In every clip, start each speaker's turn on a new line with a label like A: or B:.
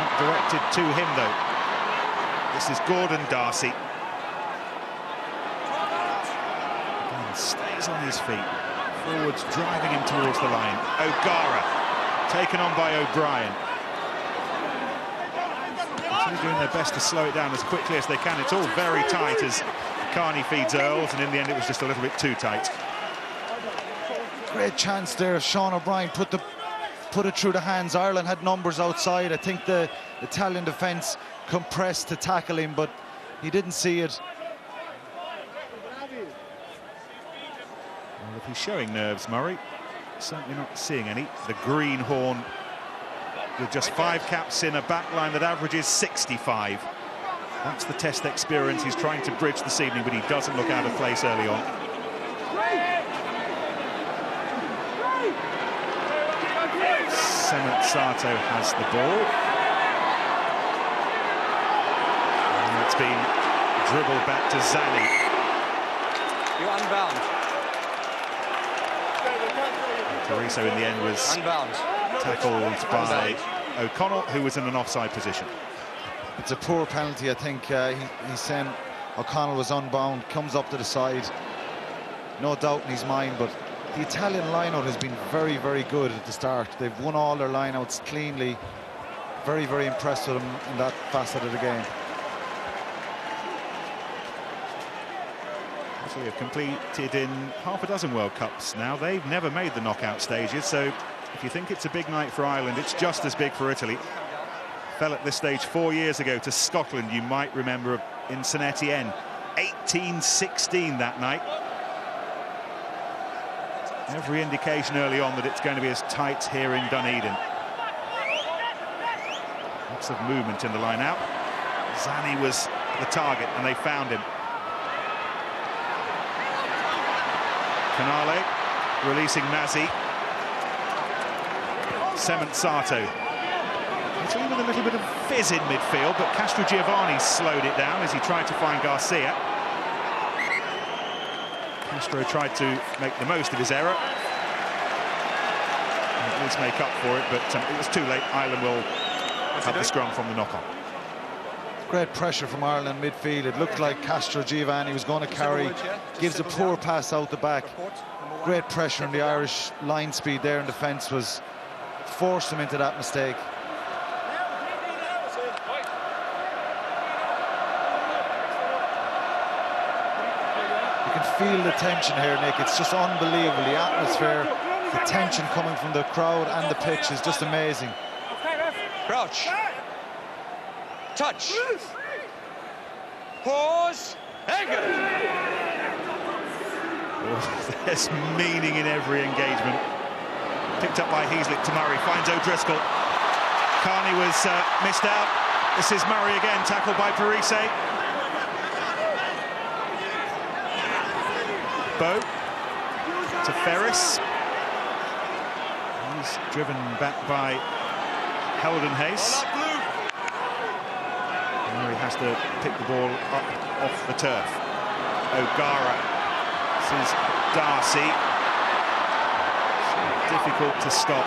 A: Not directed to him, though. This is Gordon Darcy. Again, stays on his feet. Forwards driving him towards the line. O'Gara taken on by O'Brien. Actually doing their best to slow it down as quickly as they can. It's all very tight as Carney feeds Earls, and in the end it was just a little bit too tight.
B: Great chance there. Sean O'Brien put it through the hands. Ireland had numbers outside. I think the Italian defence compressed to tackle him, but he didn't see it.
A: Well, if he's showing nerves, Murray, certainly not seeing any. The greenhorn with just 5 caps in a backline that averages 65. That's the test experience he's trying to bridge this evening, but he doesn't look out of place early on. Sement Sato has the ball. And it's been dribbled back to Zani.
C: You're unbound.
A: Tariso in the end was
C: unbound.
A: Tackled by O'Connell, who was in an offside position.
B: It's a poor penalty, I think. He's saying O'Connell was unbound, comes up to the side. No doubt in his mind, but the Italian line-out has been very, very good at the start. They've won all their line-outs cleanly. Very, very impressed with them in that facet of the game.
A: Italy have completed in half a dozen World Cups now. They've never made the knockout stages, so if you think it's a big night for Ireland, it's just as big for Italy. Fell at this stage 4 years ago to Scotland, you might remember, in Saint-Étienne. 18-16 that night. Every indication early on that it's going to be as tight here in Dunedin. Lots of movement in the line out. Zani was the target and they found him. Canale releasing Mazzi. Sement Sato. Italy with a little bit of fizz in midfield, but Castrogiovanni slowed it down as he tried to find Garcia. Castro tried to make the most of his error. And at least make up for it, but it was too late. Ireland will have the scrum from the knock-on.
B: Great pressure from Ireland midfield. It looked like Castrogiovanni was going to carry, gives a poor pass out the back. Great pressure on the Irish line speed there in defence was forced them into that mistake. You can feel the tension here, Nick. It's just unbelievable. The atmosphere, the tension coming from the crowd and the pitch is just amazing.
C: Crouch. Touch. Pause.
A: Oh, there's meaning in every engagement. Picked up by Heaslip to Murray, finds O'Driscoll. Carney was missed out. This is Murray again, tackled by Parise. Bow to Ferris. He's driven back by Heldon Hayes. Murray has to pick the ball up off the turf. O'Gara. This is Darcy. Difficult to stop.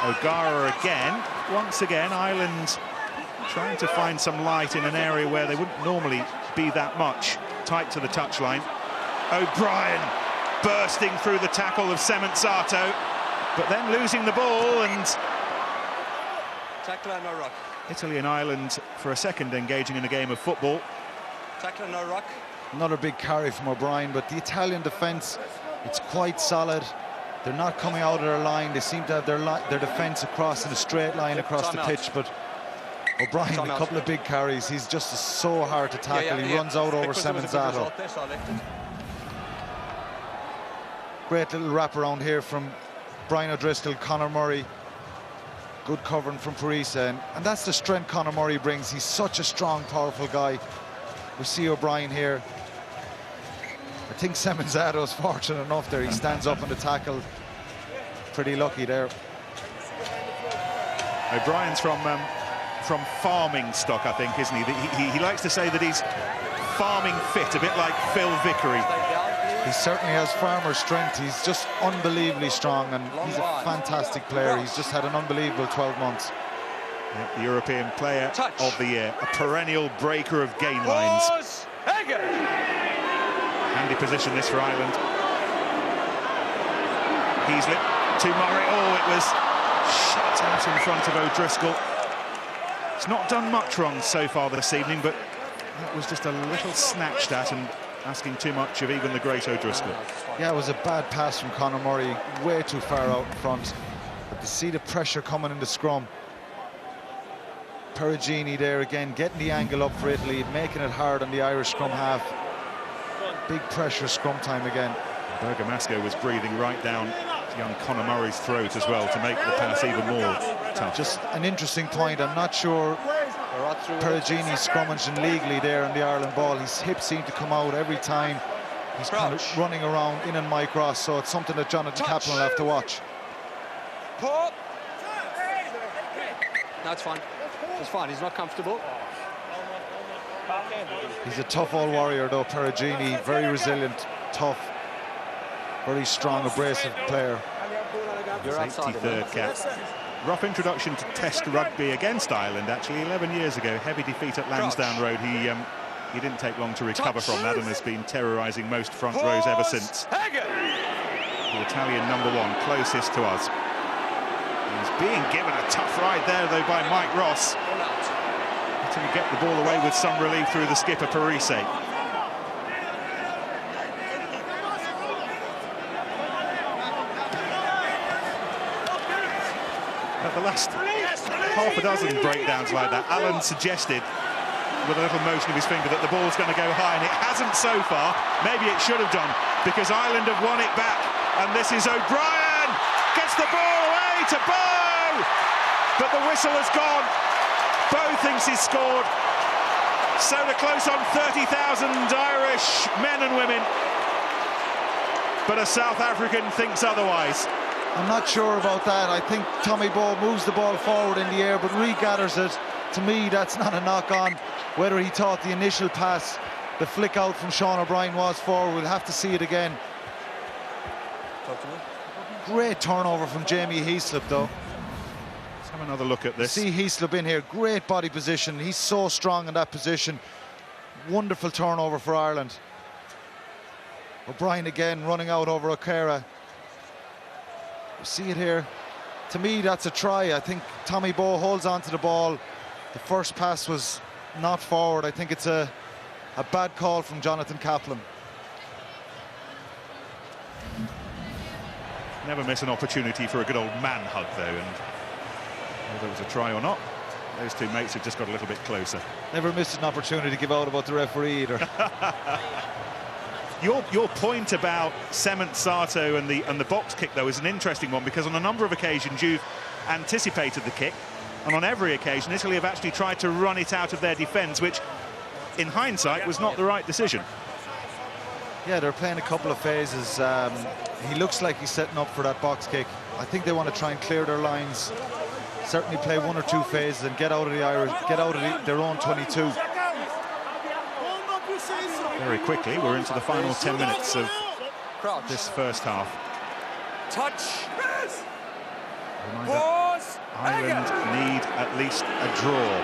A: O'Gara again. Once again, Ireland trying to find some light in an area where they wouldn't normally be that much. Tight to the touchline. O'Brien bursting through the tackle of Sement Sato, but then losing the ball, and
C: Tackle and no ruck.
A: Italy and Ireland for a second engaging in a game of football.
C: Tackle and no ruck.
B: Another big carry from O'Brien, but the Italian defence, it's quite solid. They're not coming out of their line. They seem to have their defence across in a straight line across the pitch, but O'Brien, a couple of big carries. He's just so hard to tackle. He runs out over Sement Sato. Great little wraparound here from Brian O'Driscoll, Conor Murray. Good covering from Parise, and that's the strength Conor Murray brings. He's such a strong, powerful guy. We see O'Brien here. I think Sement Sato is fortunate enough there. He stands up in the tackle. Pretty lucky there.
A: O'Brien's from farming stock, I think, isn't he? He likes to say that he's farming fit, a bit like Phil Vickery.
B: He certainly has farmer strength. He's just unbelievably strong, and he's a fantastic player. He's just had an unbelievable 12 months.
A: The European Player
C: Touch.
A: of the Year, a perennial breaker of gain lines. Handy position this for Ireland. Heaslip to Murray. Oh, it was shut out in front of O'Driscoll. It's not done much wrong so far this evening, but that was just a little snatched at and asking too much of even the great O'Driscoll.
B: Yeah, it was a bad pass from Conor Murray, way too far out in front. But to see the pressure coming in the scrum. Perugini there again, getting the angle up for Italy, making it hard on the Irish scrum half. Big pressure scrum time again.
A: Bergamasco was breathing right down young Conor Murray's throat as well to make the pass even more tough.
B: Just an interesting point. I'm not sure Perugini's scrummaging legally there on the Ireland ball. His hips seem to come out every time. He's kind of running around in and Mike Ross, so it's something that Jonathan Kaplan will have to watch.
C: Pull. No, it's fine. It's fine. He's not comfortable.
B: He's a tough old warrior though, Perugini. Very resilient, tough, very strong, abrasive player.
A: His 83rd cap. Rough introduction to Test rugby against Ireland, actually, 11 years ago. Heavy defeat at Lansdowne Road. He didn't take long to recover from that and has been terrorising most front rows ever since. The Italian #1, closest to us. He's being given a tough ride there, though, by Mike Ross. Letting him get the ball away with some relief through the skipper, Parise. At the last half a dozen breakdowns like that, Alan suggested with a little motion of his finger that the ball's going to go high, and it hasn't so far. Maybe it should have done, because Ireland have won it back. And this is O'Brien, gets the ball away to Bow, but the whistle has gone. Bow thinks he's scored, so they're close on 30,000 Irish men and women, but a South African thinks otherwise.
B: I'm not sure about that. I think Tommy Bow moves the ball forward in the air, but regathers it. To me, that's not a knock-on. Whether he thought the initial pass, the flick out from Sean O'Brien was forward, we'll have to see it again. Great turnover from Jamie Heaslip, though.
A: Let's have another look at this.
B: See Heaslip in here, great body position. He's so strong in that position. Wonderful turnover for Ireland. O'Brien again running out over O'Cara. See it here. To me, that's a try. I think Tommy Bow holds on to the ball. The first pass was not forward. I think it's a bad call from Jonathan Kaplan.
A: Never miss an opportunity for a good old man hug, though, and whether it was a try or not, those two mates have just got a little bit closer.
B: Never missed an opportunity to give out about the referee either.
A: Your point about Cement Sato and the box kick, though, is an interesting one, because on a number of occasions you've anticipated the kick, and on every occasion Italy have actually tried to run it out of their defence, which in hindsight was not the right decision.
B: Yeah, they're playing a couple of phases. He looks like he's setting up for that box kick. I think they want to try and clear their lines, certainly play one or two phases and get out of the Irish, get out of their own 22.
A: Very quickly, we're into the final 10 minutes of this first half.
C: Touch.
A: Reminder, Ireland need at least a draw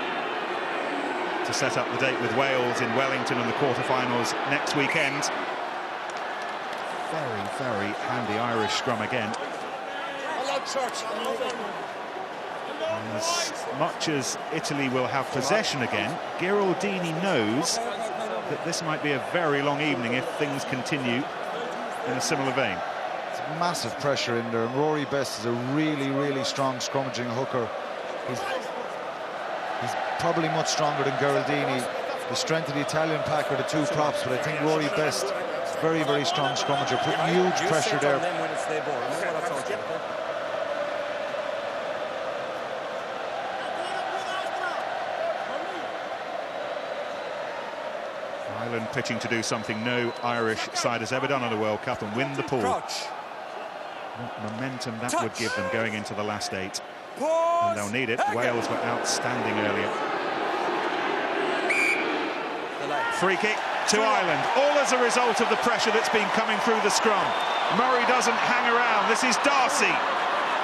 A: to set up the date with Wales in Wellington in the quarterfinals next weekend. Very, very handy Irish scrum again. As much as Italy will have possession again, Giraldini knows that this might be a very long evening if things continue in a similar vein.
B: It's massive pressure in there, and Rory Best is a really, really strong scrummaging hooker. He's probably much stronger than Giraldini. The strength of the Italian pack are the two props, but I think Rory Best is very, very strong scrummager, putting huge pressure there.
A: Ireland pitching to do something no Irish side has ever done on a World Cup, and win the pool. What momentum that would give them going into the last 8. And they'll need it. Wales were outstanding earlier. Free kick to Ireland, all as a result of the pressure that's been coming through the scrum. Murray doesn't hang around. This is Darcy,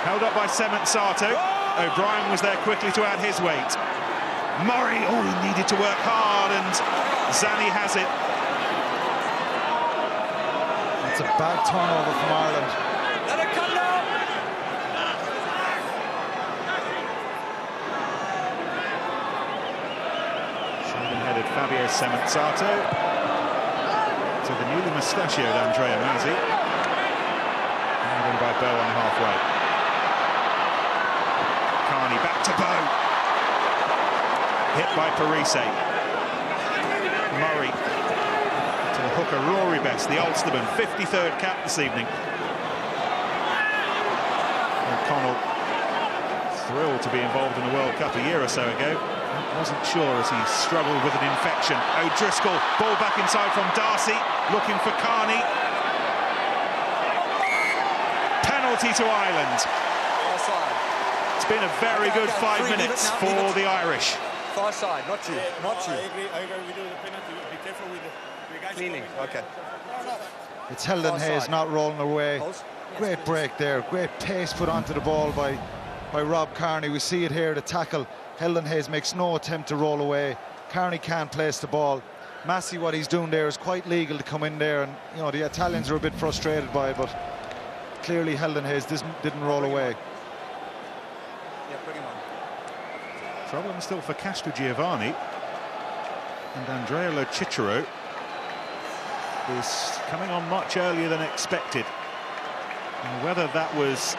A: held up by Cement Sato. O'Brien was there quickly to add his weight. Murray, oh, he needed to work hard, and Zani has it.
B: That's a bad turnover from Ireland.
C: Let it come down.
A: Shoulder-headed Fabio Semenzato to the newly mustachioed Andrea Mazzi. And in by Bowen halfway. Carney back to Bow. Hit by Parise. Murray to the hooker Rory Best, the Ulsterman, 53rd cap this evening. O'Connell thrilled to be involved in the World Cup a year or so ago. Wasn't sure as he struggled with an infection. O'Driscoll, ball back inside from Darcy, looking for Carney. Penalty to Ireland. It's been a very good 5 minutes for the Irish.
C: Far side, not you, not you.
D: I agree, we do the penalty. Be careful with the guys.
C: Cleaning, okay.
B: It's Heldon Hayes not rolling away. Great break there, great pace put onto the ball by Rob Carney. We see it here, the tackle. Heldon Hayes makes no attempt to roll away. Carney can't place the ball. Massey, what he's doing there is quite legal to come in there, and you know the Italians are a bit frustrated by it, but clearly Heldon Hayes didn't roll away.
C: Yeah, pretty much.
A: Problem still for Castrogiovanni, and Andrea Lo Cicero is coming on much earlier than expected. And whether that was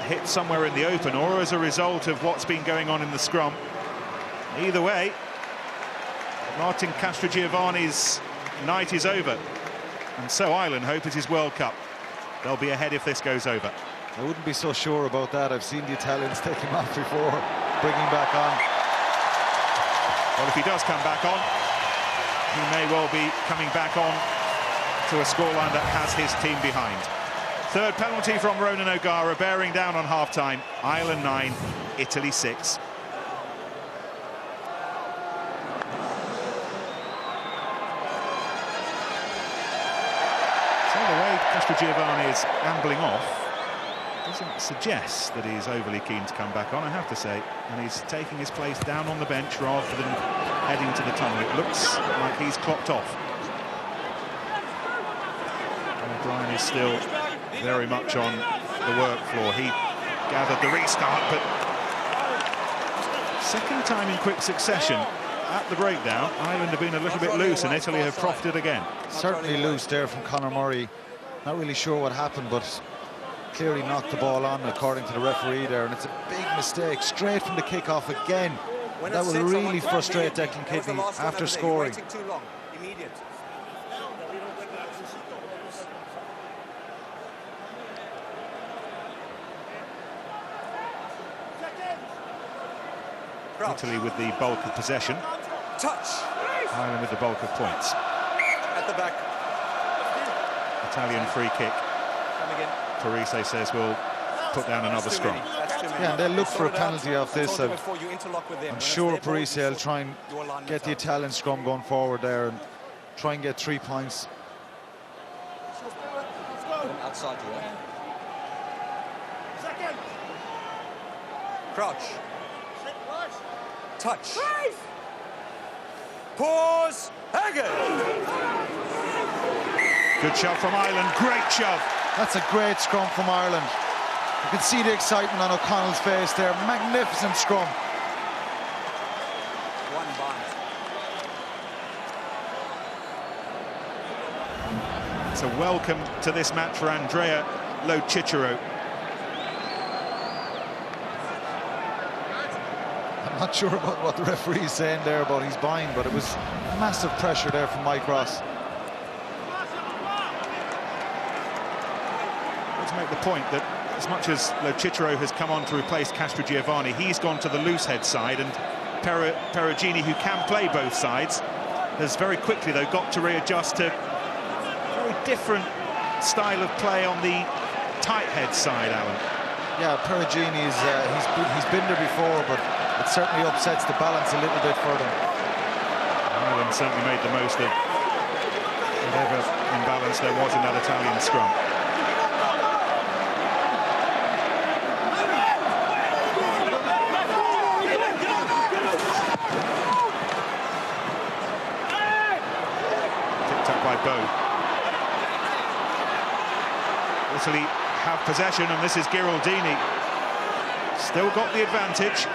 A: hit somewhere in the open or as a result of what's been going on in the scrum, either way, Martin Castrogiovanni's night is over, and so Ireland hope it is World Cup. They'll be ahead if this goes over.
B: I wouldn't be so sure about that. I've seen the Italians take him off before, bringing back on.
A: Well, if he does come back on, he may well be coming back on to a scoreline that has his team behind. Third penalty from Ronan O'Gara, bearing down on half-time. Ireland 9, Italy 6. So the way Castrogiovanni is ambling off doesn't suggest that he's overly keen to come back on, I have to say. And he's taking his place down on the bench rather than heading to the tunnel. It looks like he's clocked off. O'Brien is still very much on the work floor. He gathered the restart, but second time in quick succession at the breakdown, Ireland have been a little bit loose and Italy have profited again.
B: Certainly loose there from Conor Murray. Not really sure what happened, but clearly knocked the ball on according to the referee there, and it's a big mistake straight from the kickoff again. That will really frustrate Declan Kidney after scoring.
A: Italy with the bulk of possession.
C: Touch.
A: Ireland with the bulk of points.
C: At the back.
A: Italian free kick.
C: Come again.
A: Parise says we'll put down another scrum.
B: Yeah, and they'll look for a penalty off this. I'm sure Parise will try and get the Italian scrum going forward there and try and get 3 points.
C: Outside you, eh? Crouch. Touch. Pause. Again.
A: Good shove from Ireland. Great shove.
B: That's a great scrum from Ireland. You can see the excitement on O'Connell's face there. Magnificent scrum.
C: One bond.
A: It's a welcome to this match for Andrea Lo Cicero.
B: I'm not sure about what the referee is saying there about his bind, but it was massive pressure there from Mike Ross.
A: To make the point that as much as Lo Cicero has come on to replace Castrogiovanni, he's gone to the loose head side, and Perugini, who can play both sides, has very quickly though got to readjust to a very different style of play on the tight head side, Alan.
B: Yeah, Perugini is he's been there before, but it certainly upsets the balance a little bit for them.
A: Ireland certainly made the most of whatever imbalance there was in that Italian scrum. inside Bow. Italy have possession, and this is Giraldini. Still got the advantage.